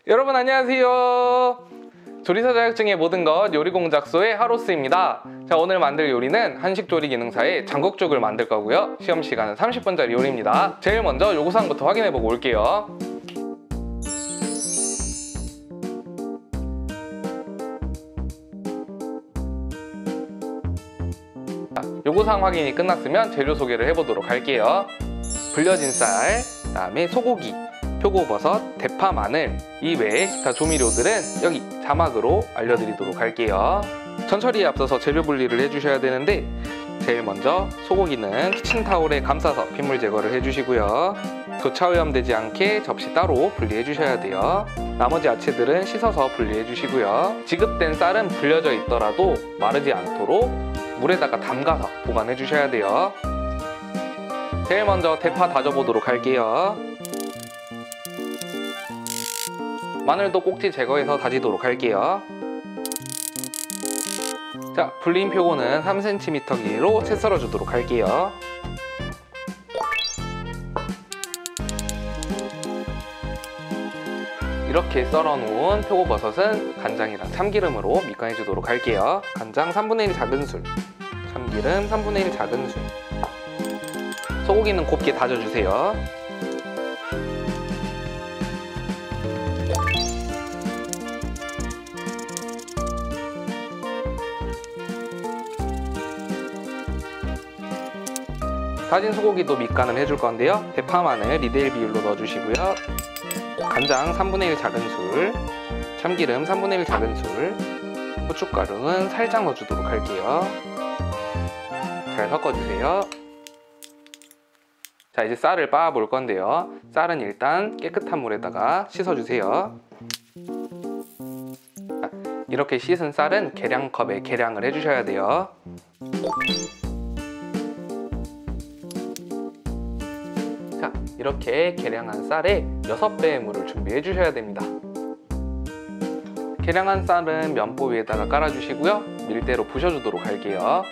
여러분 안녕하세요. 조리사 자격증의 모든 것 요리공작소의 하로스입니다. 자, 오늘 만들 요리는 한식조리 기능사의 장국죽을 만들 거고요. 시험 시간은 30분짜리 요리입니다. 제일 먼저 요구사항부터 확인해보고 올게요. 자, 요구사항 확인이 끝났으면 재료 소개를 해보도록 할게요. 불려진 쌀, 그 다음에 소고기, 표고버섯, 대파, 마늘 이외에 기타 조미료들은 여기 자막으로 알려드리도록 할게요. 전처리에 앞서서 재료 분리를 해주셔야 되는데 제일 먼저 소고기는 키친타올에 감싸서 핏물 제거를 해주시고요. 교차 오염되지 않게 접시 따로 분리해 주셔야 돼요. 나머지 야채들은 씻어서 분리해 주시고요. 지급된 쌀은 불려져 있더라도 마르지 않도록 물에다가 담가서 보관해 주셔야 돼요. 제일 먼저 대파 다져보도록 할게요. 마늘도 꼭지 제거해서 다지도록 할게요. 자, 불린 표고는 3cm 길이로 채 썰어주도록 할게요. 이렇게 썰어놓은 표고버섯은 간장이랑 참기름으로 밑간해주도록 할게요. 간장 3분의 1 작은술, 참기름 3분의 1 작은술. 소고기는 곱게 다져주세요. 다진 소고기도 밑간을 해줄 건데요. 대파, 마늘 2:1 비율로 넣어주시고요. 간장 3분의 1 작은술, 참기름 3분의 1 작은술, 고춧가루는 살짝 넣어주도록 할게요. 잘 섞어주세요. 자, 이제 쌀을 빻아 볼 건데요. 쌀은 일단 깨끗한 물에다가 씻어주세요. 이렇게 씻은 쌀은 계량컵에 계량을 해주셔야 돼요. 자, 이렇게 계량한 쌀에 6배의 물을 준비해 주셔야 됩니다. 계량한 쌀은 면보 위에다가 깔아주시고요. 밀대로 부셔주도록 할게요.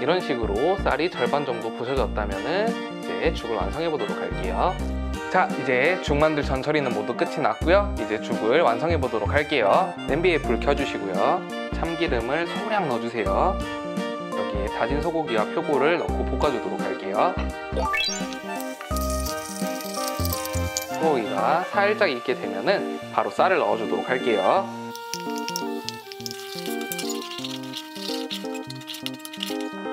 이런 식으로 쌀이 절반 정도 부셔졌다면 이제 죽을 완성해 보도록 할게요. 자, 이제 죽 만들 전처리는 모두 끝이 났고요. 이제 죽을 완성해 보도록 할게요. 냄비에 불 켜주시고요. 참기름을 소량 넣어주세요. 여기에 다진 소고기와 표고를 넣고 볶아주도록 할게요. 소고기가 살짝 익게 되면은 바로 쌀을 넣어주도록 할게요.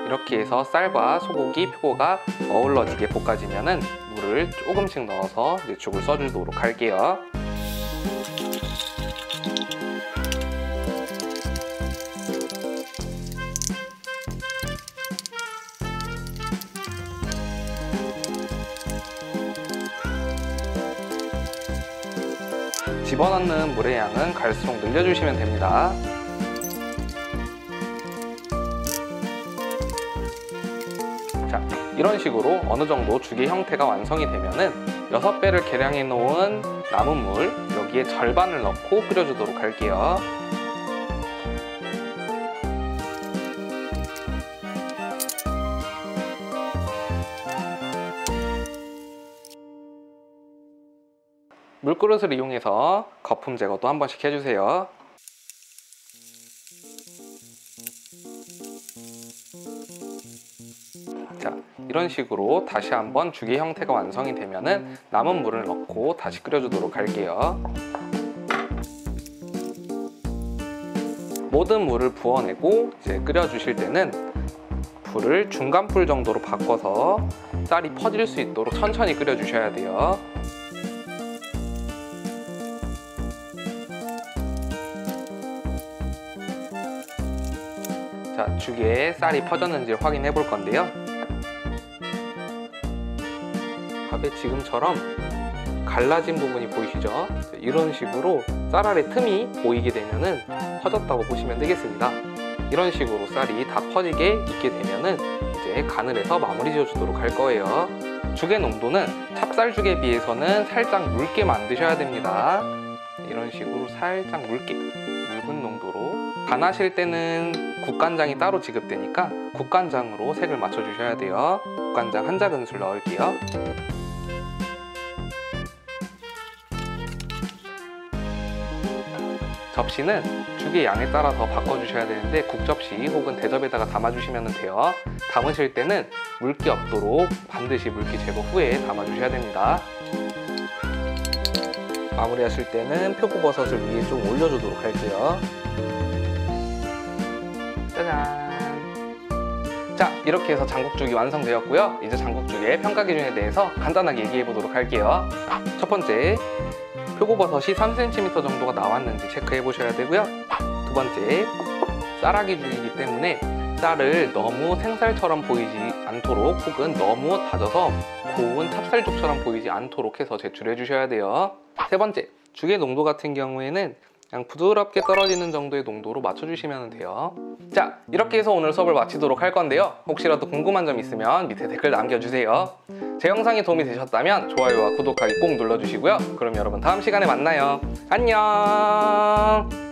이렇게 해서 쌀과 소고기, 표고가 어우러지게 볶아지면은 물을 조금씩 넣어서 이제 죽을 써주도록 할게요. 집어넣는 물의 양은 갈수록 늘려주시면 됩니다. 자, 이런 식으로 어느 정도 죽의 형태가 완성이 되면은 6배를 계량해 놓은 남은 물 여기에 절반을 넣고 끓여주도록 할게요. 물그릇을 이용해서 거품 제거도 한 번씩 해주세요. 자, 이런 식으로 다시 한번 죽의 형태가 완성이 되면은 남은 물을 넣고 다시 끓여주도록 할게요. 모든 물을 부어내고 이제 끓여주실 때는 불을 중간불 정도로 바꿔서 쌀이 퍼질 수 있도록 천천히 끓여주셔야 돼요. 자, 죽에 쌀이 퍼졌는지 확인해 볼 건데요. 밥에 지금처럼 갈라진 부분이 보이시죠? 이런 식으로 쌀 아래 틈이 보이게 되면은 퍼졌다고 보시면 되겠습니다. 이런 식으로 쌀이 다 퍼지게 익게 되면은 이제 간을 해서 마무리 지어주도록 할 거예요. 죽의 농도는 찹쌀죽에 비해서는 살짝 묽게 만드셔야 됩니다. 이런 식으로 살짝 묽은 농도로, 간하실 때는 국간장이 따로 지급되니까 국간장으로 색을 맞춰주셔야 돼요. 국간장 한 작은술 넣을게요. 접시는 죽의 양에 따라서 바꿔주셔야 되는데 국접시 혹은 대접에다가 담아주시면 돼요. 담으실 때는 물기 없도록 반드시 물기 제거 후에 담아주셔야 됩니다. 마무리하실 때는 표고버섯을 위에 좀 올려주도록 할게요. 짜잔! 자, 이렇게 해서 장국죽이 완성되었고요. 이제 장국죽의 평가 기준에 대해서 간단하게 얘기해 보도록 할게요. 첫 번째, 표고버섯이 3cm 정도가 나왔는지 체크해 보셔야 되고요. 두 번째, 쌀아기 죽이기 때문에 쌀을 너무 생쌀처럼 보이지 않도록 혹은 너무 다져서 고운 찹쌀죽처럼 보이지 않도록 해서 제출해 주셔야 돼요. 세 번째, 죽의 농도 같은 경우에는 그냥 부드럽게 떨어지는 정도의 농도로 맞춰주시면 돼요. 자, 이렇게 해서 오늘 수업을 마치도록 할 건데요. 혹시라도 궁금한 점 있으면 밑에 댓글 남겨주세요. 제 영상이 도움이 되셨다면 좋아요와 구독하기 꼭 눌러주시고요. 그럼 여러분 다음 시간에 만나요. 안녕!